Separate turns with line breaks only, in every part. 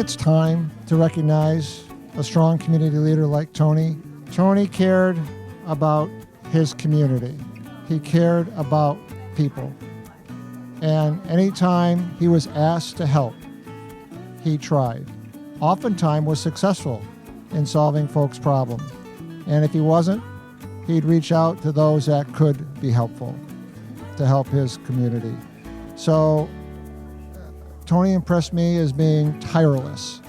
it's time to recognize a strong community leader like Tony. Tony cared about his community. He cared about people. And anytime he was asked to help, he tried. Oftentimes was successful in solving folks' problems. And if he wasn't, he'd reach out to those that could be helpful to help his community. So Tony impressed me as being tireless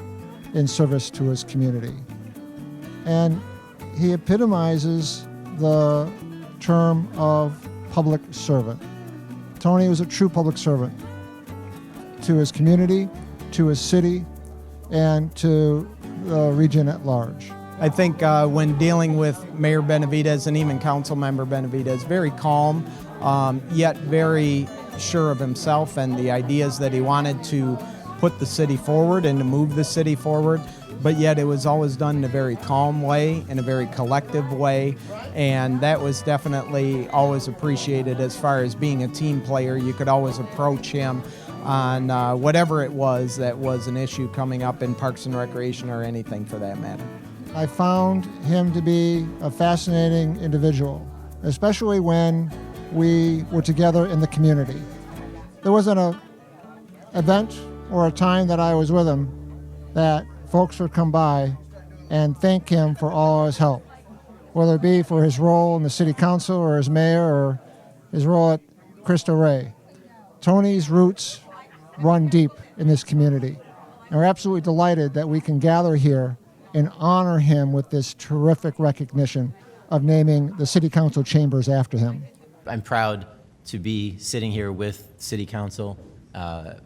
in service to his community. And he epitomizes the term of public servant. Tony was a true public servant to his community, to his city, and to the region at large.
I think when dealing with Mayor Benavides and even Council Member Benavides, very calm, yet very sure of himself and the ideas that he wanted to put the city forward and to move the city forward, but yet it was always done in a very calm way, in a very collective way, and that was definitely always appreciated as far as being a team player. You could always approach him on whatever it was that was an issue coming up in Parks and Recreation or anything for that matter.
I found him to be a fascinating individual, especially when we were together in the community. There wasn't an event or a time that I was with him that folks would come by and thank him for all his help, whether it be for his role in the city council or as mayor or his role at Cristo Rey. Tony's roots run deep in this community, and we're absolutely delighted that we can gather here and honor him with this terrific recognition of naming the City Council Chambers after him.
I'm proud to be sitting here with City Council.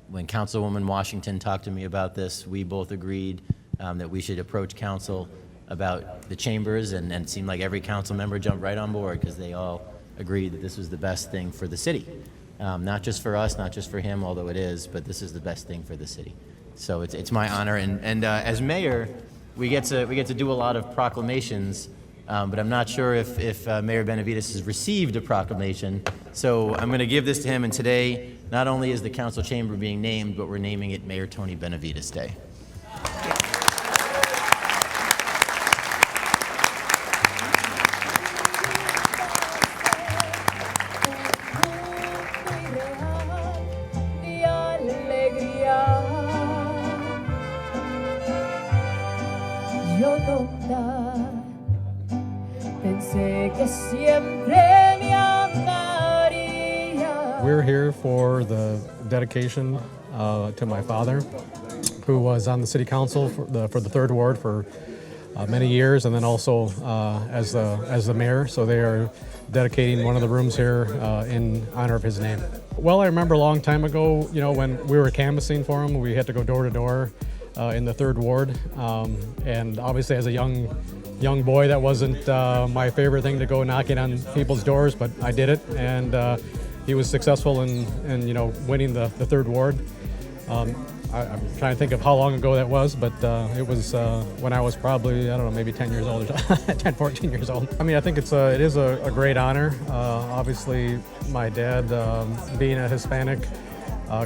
When Councilwoman Washington talked to me about this, we both agreed that we should approach Council about the chambers, and it seemed like every council member jumped right on board because they all agreed that this was the best thing for the city. Not just for us, not just for him, although it is, but this is the best thing for the city. So it's my honor, and as mayor, we get to do a lot of proclamations, but I'm not sure if Mayor Benavides has received a proclamation. So I'm going to give this to him, and today, not only is the council chamber being named, but we're naming it Mayor Tony Benavides Day.
Yo tonta pensé que siempre me amaría.
We're here for the dedication to my father, who was on the city council for the 3rd Ward for many years, and then also as the mayor. So they are dedicating one of the rooms here in honor of his name. Well, I remember a long time ago, when we were canvassing for him, we had to go door to door in the 3rd Ward, and obviously as a young boy, that wasn't my favorite thing to go knocking on people's doors, but I did it, and he was successful in winning the 3rd Ward. I'm trying to think of how long ago that was, but it was when I was probably, I don't know, maybe 10 years old, 10, 14 years old. I mean, I think it is a great honor. Obviously, my dad, being a Hispanic,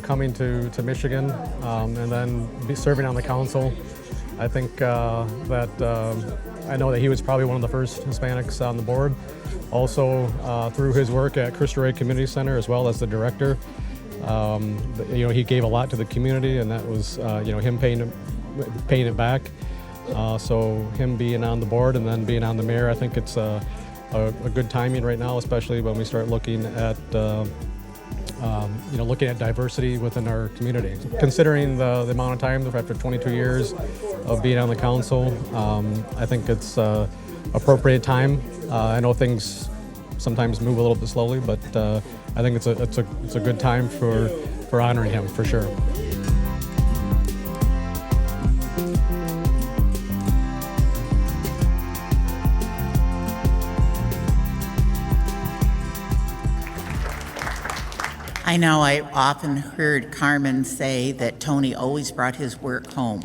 coming to Michigan, and then serving on the council, I think that I know that he was probably one of the first Hispanics on the board. Also, through his work at Cristo Rey Community Center, as well as the director, he gave a lot to the community, and that was him paying it back. So him being on the board and then being on the mayor, I think it's a good timing right now, especially when we start looking at diversity within our community. Considering the amount of time after 22 years of being on the council, I think it's appropriate time. I know things sometimes move a little bit slowly, but I think it's a good time for honoring him, for sure.
I know I often heard Carmen say that Tony always brought his work home,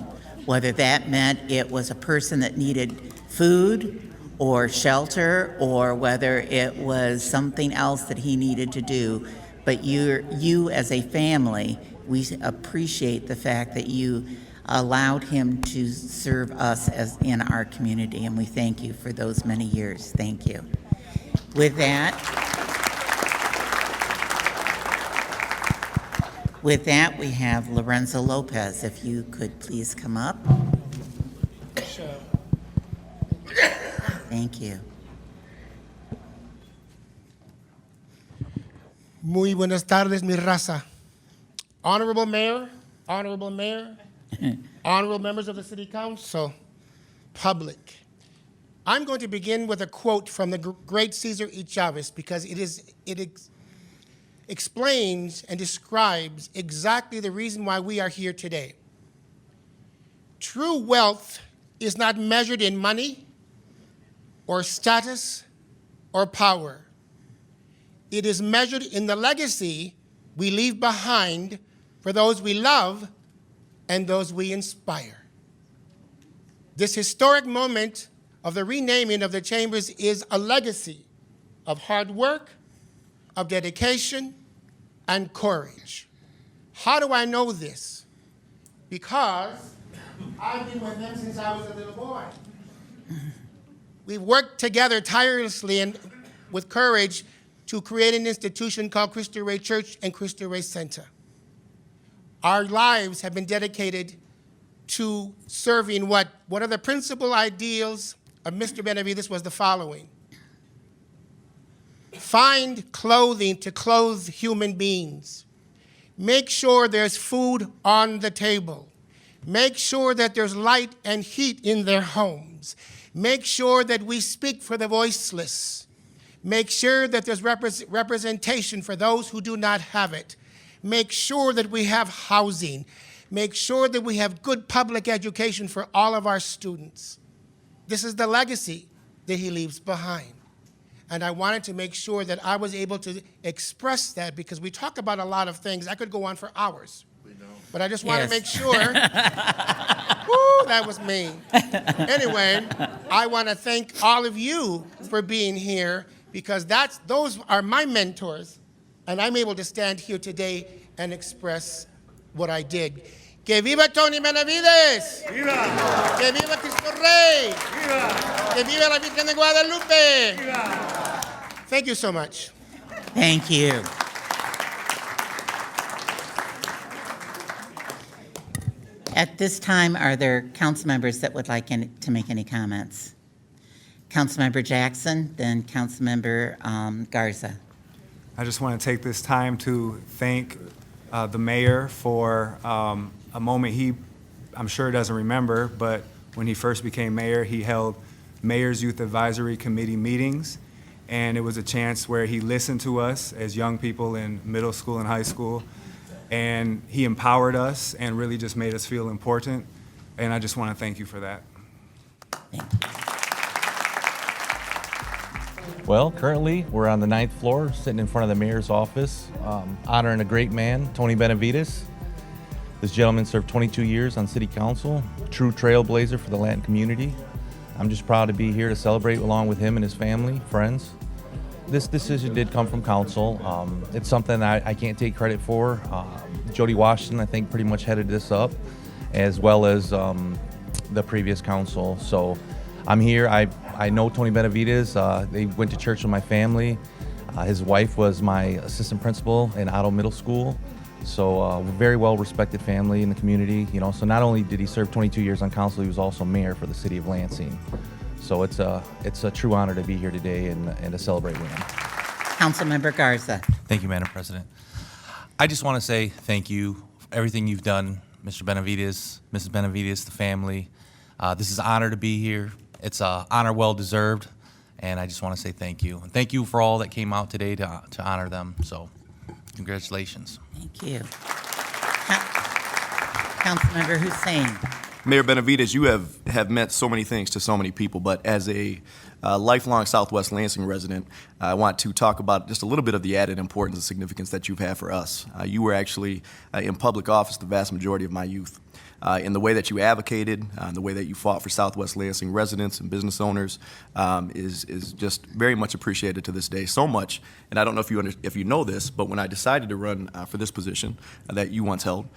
whether that meant it was a person that needed food or shelter, or whether it was something else that he needed to do. But you as a family, we appreciate the fact that you allowed him to serve us as in our community, and we thank you for those many years. Thank you. With that, we have Lorenzo Lopez. If you could please come up. Thank you.
Muy buenas tardes, mi raza. Honorable Mayor, honorable members of the City Council, public. I'm going to begin with a quote from the great Cesar E. Chavez because it explains and describes exactly the reason why we are here today. True wealth is not measured in money or status or power. It is measured in the legacy we leave behind for those we love and those we inspire. This historic moment of the renaming of the chambers is a legacy of hard work, of dedication, and courage. How do I know this? Because I've been with them since I was a little boy. We've worked together tirelessly and with courage to create an institution called Cristo Rey Church and Cristo Rey Center. Our lives have been dedicated to serving one of the principal ideals of Mr. Benavides was the following: find clothing to clothe human beings. Make sure there's food on the table. Make sure that there's light and heat in their homes. Make sure that we speak for the voiceless. Make sure that there's representation for those who do not have it. Make sure that we have housing. Make sure that we have good public education for all of our students. This is the legacy that he leaves behind. And I wanted to make sure that I was able to express that because we talk about a lot of things. I could go on for hours. But I just want to make sure. Woo, that was mean. Anyway, I want to thank all of you for being here because those are my mentors, and I'm able to stand here today and express what I did. Que viva Tony Benavides! Viva! Que viva Cristo Rey! Viva! Que viva la Virgen de Guadalupe! Viva! Thank you so much.
Thank you. At this time, are there council members that would like to make any comments? Councilmember Jackson, then Councilmember Garza.
I just want to take this time to thank the mayor for a moment I'm sure doesn't remember, but when he first became mayor, he held Mayor's Youth Advisory Committee meetings, and it was a chance where he listened to us as young people in middle school and high school, and he empowered us and really just made us feel important, and I just want to thank you for that.
Thank you.
Well, currently, we're on the 9th floor, sitting in front of the mayor's office, honoring a great man, Tony Benavides. This gentleman served 22 years on city council, true trailblazer for the Latin community. I'm just proud to be here to celebrate along with him and his family, friends. This decision did come from council. It's something that I can't take credit for. Jody Washington, I think, pretty much headed this up, as well as the previous council. So I'm here. I know Tony Benavides. They went to church with my family. His wife was my assistant principal in Otto Middle School. So very well-respected family in the community. So not only did he serve 22 years on council, he was also mayor for the city of Lansing. So it's a true honor to be here today and to celebrate with him.
Councilmember Garza.
Thank you, Madam President. I just want to say thank you for everything you've done, Mr. Benavides, Mrs. Benavides, the family. This is an honor to be here. It's an honor well-deserved, and I just want to say thank you. And thank you for all that came out today to honor them. So congratulations.
Thank you. Councilmember Hussein.
Mayor Benavides, you have meant so many things to so many people, but as a lifelong Southwest Lansing resident, I want to talk about just a little bit of the added importance and significance that you've had for us. You were actually in public office the vast majority of my youth. in the way that you advocated, in the way that you fought for Southwest Lansing residents and business owners is just very much appreciated to this day. So much, and I don't know if you know this, but when I decided to run for this position that you once held,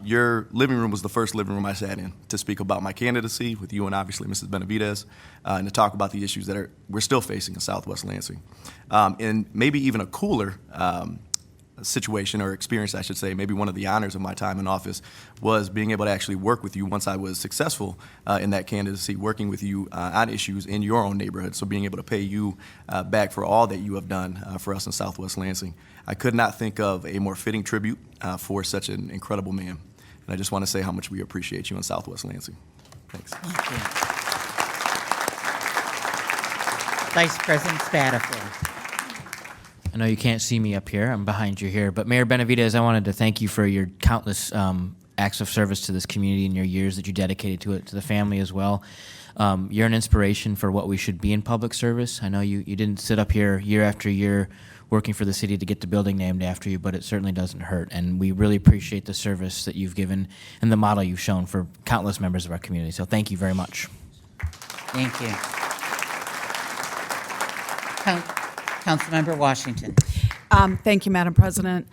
your living room was the first living room I sat in to speak about my candidacy with you and obviously Mrs. Benavides, and to talk about the issues that we're still facing in Southwest Lansing. And maybe even a cooler situation or experience, I should say, maybe one of the honors of my time in office was being able to actually work with you once I was successful in that candidacy, working with you on issues in your own neighborhood. So being able to pay you back for all that you have done for us in Southwest Lansing. I could not think of a more fitting tribute for such an incredible man. And I just want to say how much we appreciate you in Southwest Lansing. Thanks.
Thank you. Vice President Spatafor.
I know you can't see me up here. I'm behind you here. But Mayor Benavides, I wanted to thank you for your countless acts of service to this community and your years that you dedicated to it, to the family as well. You're an inspiration for what we should be in public service. I know you didn't sit up here year after year working for the city to get the building named after you, but it certainly doesn't hurt. And we really appreciate the service that you've given and the model you've shown for countless members of our community. So thank you very much.
Thank you. Councilmember Washington.
Thank you, Madam President.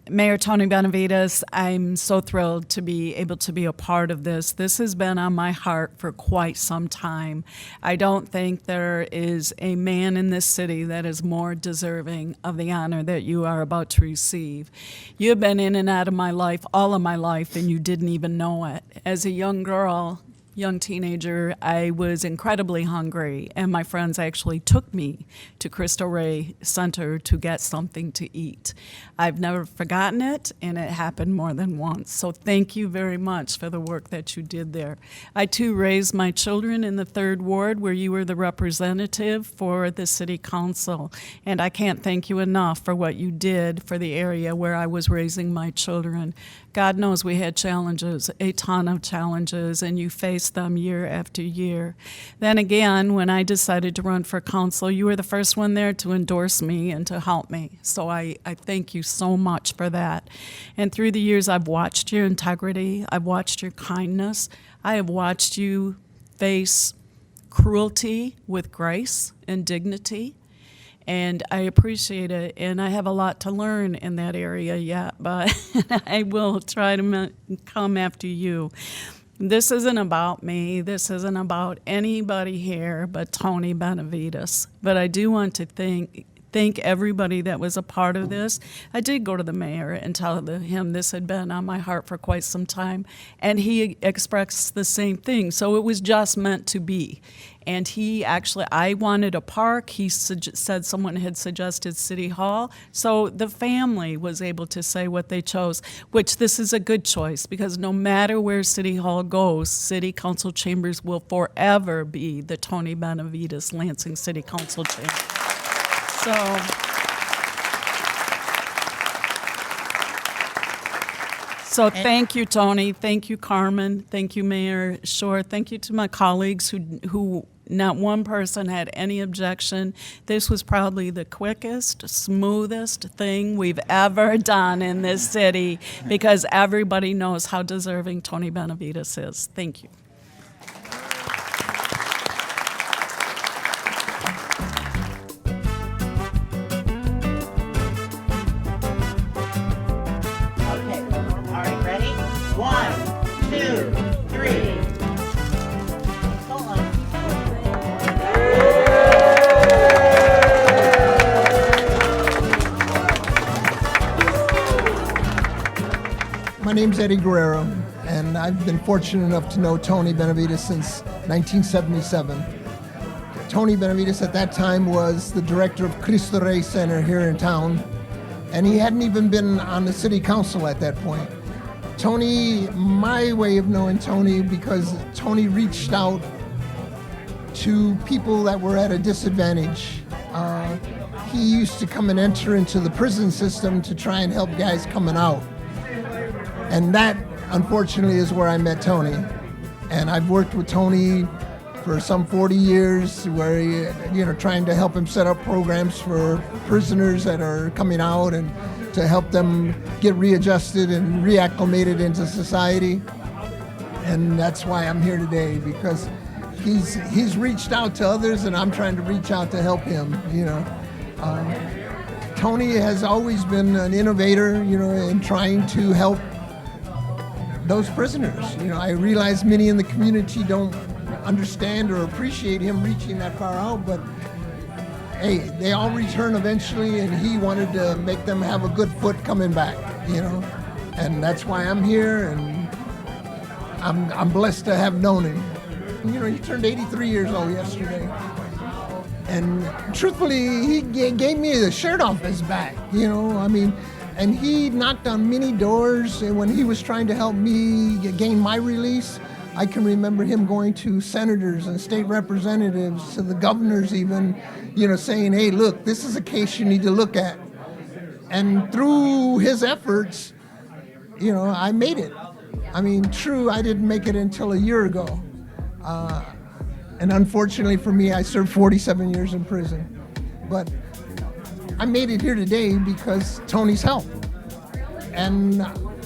Mayor Tony Benavides, I'm so thrilled to be able to be a part of this. This has been on my heart for quite some time. I don't think there is a man in this city that is more deserving of the honor that you are about to receive. You have been in and out of my life, all of my life, and you didn't even know it. As a young girl, young teenager, I was incredibly hungry, and my friends actually took me to Cristo Rey Center to get something to eat. I've never forgotten it, and it happened more than once. So thank you very much for the work that you did there. I, too, raised my children in the 3rd Ward, where you were the representative for the City Council, and I can't thank you enough for what you did for the area where I was raising my children. God knows we had challenges, a ton of challenges, and you faced them year after year. Then again, when I decided to run for council, you were the first one there to endorse me and to help me. So I thank you so much for that. And through the years, I've watched your integrity. I've watched your kindness. I have watched you face cruelty with grace and dignity. And I appreciate it, and I have a lot to learn in that area yet, but I will try to come after you. This isn't about me. This isn't about anybody here but Tony Benavides. But I do want to thank everybody that was a part of this. I did go to the mayor and tell him this had been on my heart for quite some time, and he expressed the same thing. So it was just meant to be. And he actually, I wanted a park. He said someone had suggested City Hall. So the family was able to say what they chose, which this is a good choice because no matter where City Hall goes, City Council Chambers will forever be the Tony Benavides Lansing City Council Chambers. So thank you, Tony. Thank you, Carmen. Thank you, Mayor Shore. Thank you to my colleagues who not one person had any objection. This was probably the quickest, smoothest thing we've ever done in this city because everybody knows how deserving Tony Benavides is. Thank you.
My name's Eddie Guerrero, and I've been fortunate enough to know Tony Benavides since 1977. Tony Benavides at that time was the director of Cristo Rey Center here in town, and he hadn't even been on the city council at that point. Tony, my way of knowing Tony, because Tony reached out to people that were at a disadvantage. He used to come and enter into the prison system to try and help guys coming out. And that, unfortunately, is where I met Tony. And I've worked with Tony for some 40 years, where he, trying to help him set up programs for prisoners that are coming out and to help them get readjusted and reacclimated into society. And that's why I'm here today, because he's reached out to others, and I'm trying to reach out to help him, you know. Tony has always been an innovator, you know, in trying to help those prisoners. You know, I realize many in the community don't understand or appreciate him reaching that far out, but hey, they all return eventually, and he wanted to make them have a good foot coming back, you know. And that's why I'm here, and I'm blessed to have known him. You know, he turned 83 years old yesterday. And truthfully, he gave me the shirt off his back, you know, I mean, and he knocked on many doors. And when he was trying to help me gain my release, I can remember him going to senators and state representatives, to the governors even, you know, saying, hey, look, this is a case you need to look at. And through his efforts, you know, I made it. I mean, true, I didn't make it until a year ago. And unfortunately for me, I served 47 years in prison. But I made it here today because Tony's help. And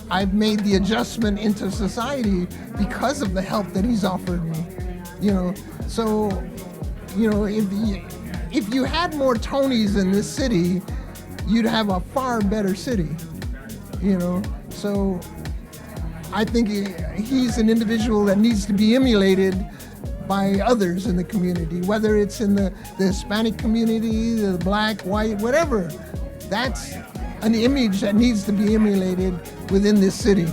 I've made the adjustment into society because of the help that he's offered me. You know, so, you know, if you had more Tonys in this city, you'd have a far better city, you know. So I think he's an individual that needs to be emulated by others in the community, whether it's in the Hispanic community, the black, white, whatever. That's an image that needs to be emulated within this city.